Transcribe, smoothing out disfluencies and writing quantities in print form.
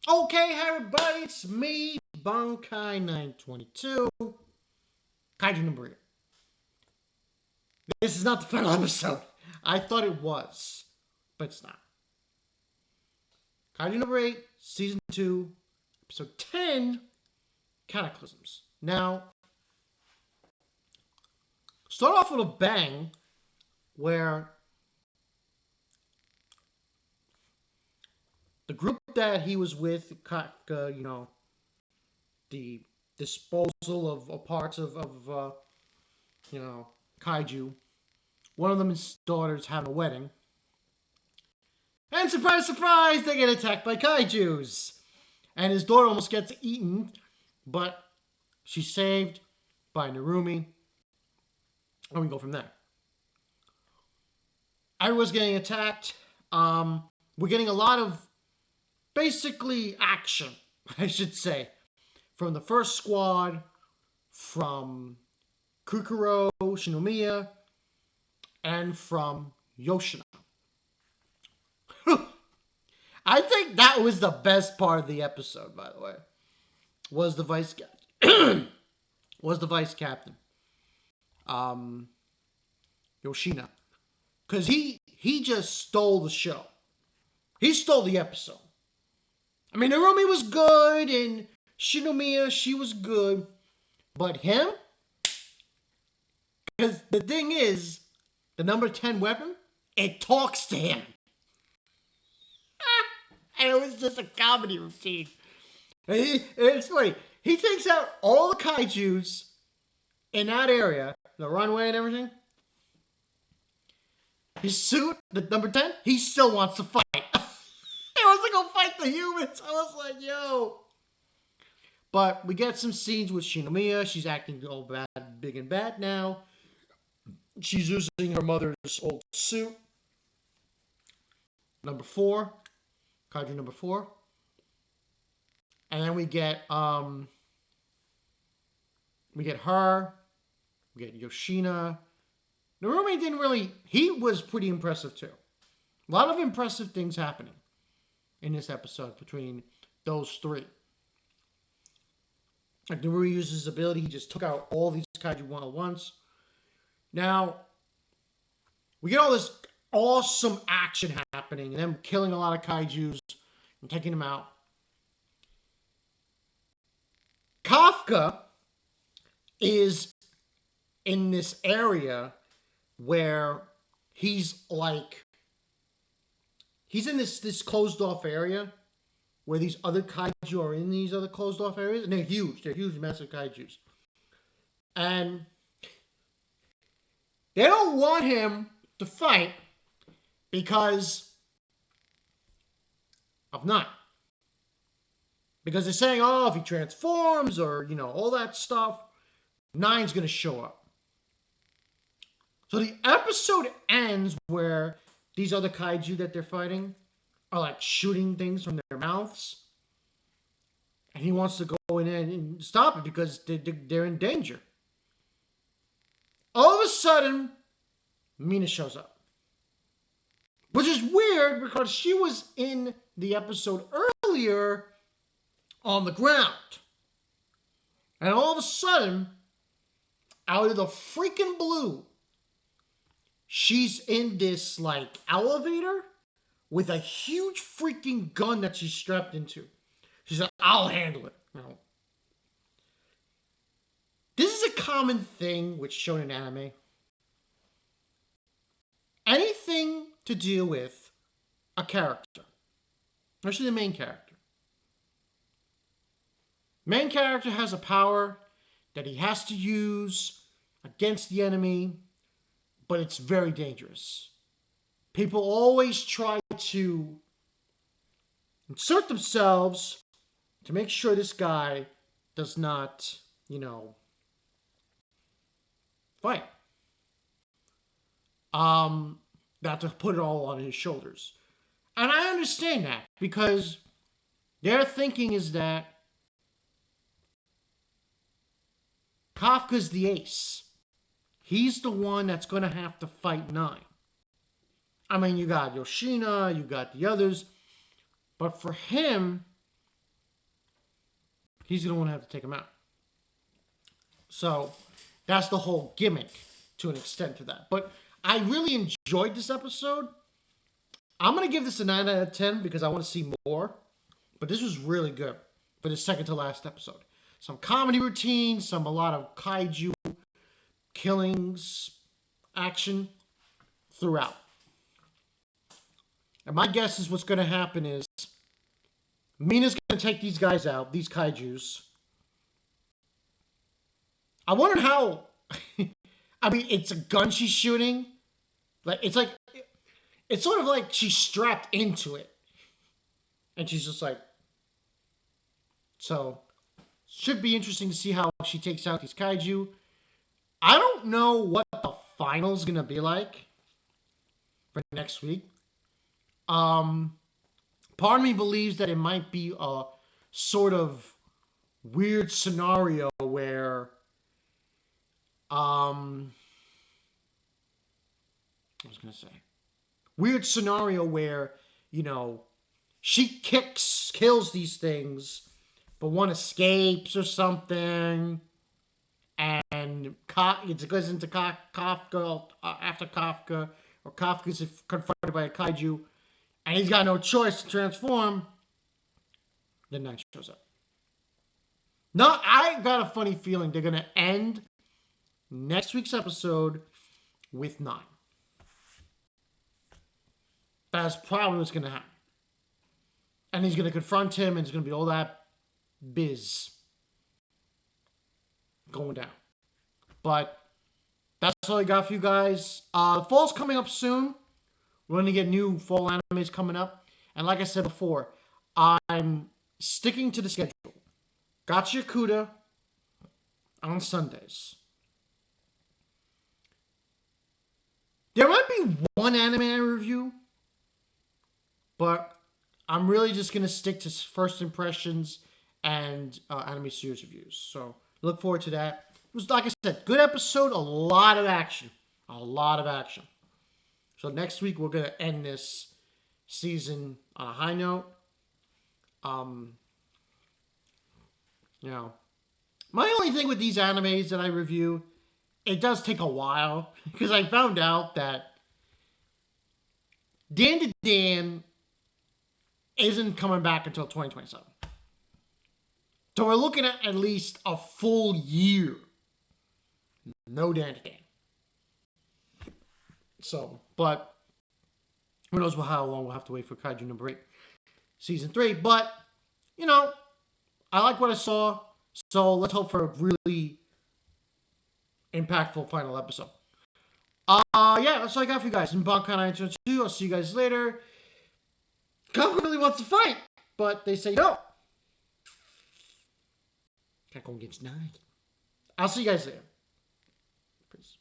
Okay, hi everybody, it's me, Bankai922, Kaiju number 8. This is not the final episode. I thought it was, but it's not. Kaiju number 8, season 2, episode 10, Cataclysms. Now, start off with a bang where the group that he was with, the disposal of parts of Kaiju. One of them, his daughter's having a wedding. And surprise, surprise, they get attacked by kaijus. And his daughter almost gets eaten, but she's saved by Narumi. And we go from there. Everyone's getting attacked. We're getting a lot of basically action, I should say, from the first squad, from Kukuro, Shinomiya, and from Hoshina. I think that was the best part of the episode, by the way. Was the vice captain. Hoshina. Because he just stole the show. He stole the episode. I mean, Narumi was good, and Shinomiya, she was good. But him? Because the thing is, the number 10 weapon, it talks to him. And it was just a comedy routine. It's funny. He takes out all the kaijus in that area, the runway and everything. His suit, the number 10, he still wants to fight. He wants to go fight the humans. I was like, yo. But we get some scenes with Shinomiya. She's acting all bad, big and bad now. She's using her mother's old suit. Number 4. Kaiju number 4. And then we get her. We get Hoshina. Narumi didn't really... He was pretty impressive too. A lot of impressive things happening in this episode between those three. Like Narumi uses his ability. He just took out all these kaiju one at once. Now, we get all this awesome action happening. And them killing a lot of kaijus and taking them out. Kafka is in this area where he's in this closed off area where these other kaiju are in these other closed off areas, and they're huge, massive kaijus. And they don't want him to fight because of 9. Because they're saying, oh, if he transforms or, all that stuff, 9's going to show up. So the episode ends where these other kaiju that they're fighting are like shooting things from their mouths. And he wants to go in and stop it because they're in danger. All of a sudden, Mina shows up. Which is weird because she was in the episode earlier on the ground. And all of a sudden, out of the freaking blue, she's in this elevator with a huge freaking gun that she's strapped into. She's like, I'll handle it. This is a common thing with shonen anime. Anything to do with a character, especially the main character. Main character has a power that he has to use against the enemy, but it's very dangerous. People always try to insert themselves to make sure this guy does not, fight. Not to put it all on his shoulders. And I understand that because their thinking is that Kafka's the ace. He's the one that's going to have to fight 9. I mean, you got Hoshina, you got the others. But for him, he's going to want to have to take him out. So that's the whole gimmick to an extent to that. But I really enjoyed this episode. I'm going to give this a 9 out of 10 because I want to see more. But this was really good for the second to last episode. Some comedy routines, a lot of kaiju killings, action throughout. And my guess is what's going to happen is Mina's going to take these guys out, these kaijus. I wonder how... I mean, it's a gun she's shooting. It's sort of like she's strapped into it. And she's just like... So, should be interesting to see how she takes out these kaiju. I don't know what the final's going to be like for next week. Part of me believes that it might be a sort of weird scenario where you know, she kills these things, but one escapes or something, and it goes into Kafka after Kafka, or Kafka's confronted by a kaiju, and he's got no choice to transform. Then Night shows up. No, I got a funny feeling they're gonna end next week's episode with 9. That's probably what's gonna happen. And he's gonna confront him, and it's gonna be all that biz going down. But that's all I got for you guys. Fall's coming up soon. We're going to get new fall animes coming up. And like I said before, I'm sticking to the schedule. Gotcha Yakuta on Sundays. There might be one anime I review, but I'm really just going to stick to first impressions and anime series reviews. So look forward to that. It was, like I said, good episode, a lot of action. A lot of action. So next week, we're going to end this season on a high note. My only thing with these animes that I review, it does take a while. Because I found out that Dan to Dan isn't coming back until 2027. So we're looking at least a full year. No Dan to Dan. So, but who knows how long we'll have to wait for Kaiju number 8, season 3. But, I like what I saw. So let's hope for a really impactful final episode. Yeah, that's all I got for you guys. In Bankai 922, I'll see you guys later. Kako really wants to fight, but they say no. Kako gets 9. I'll see you guys later. Peace.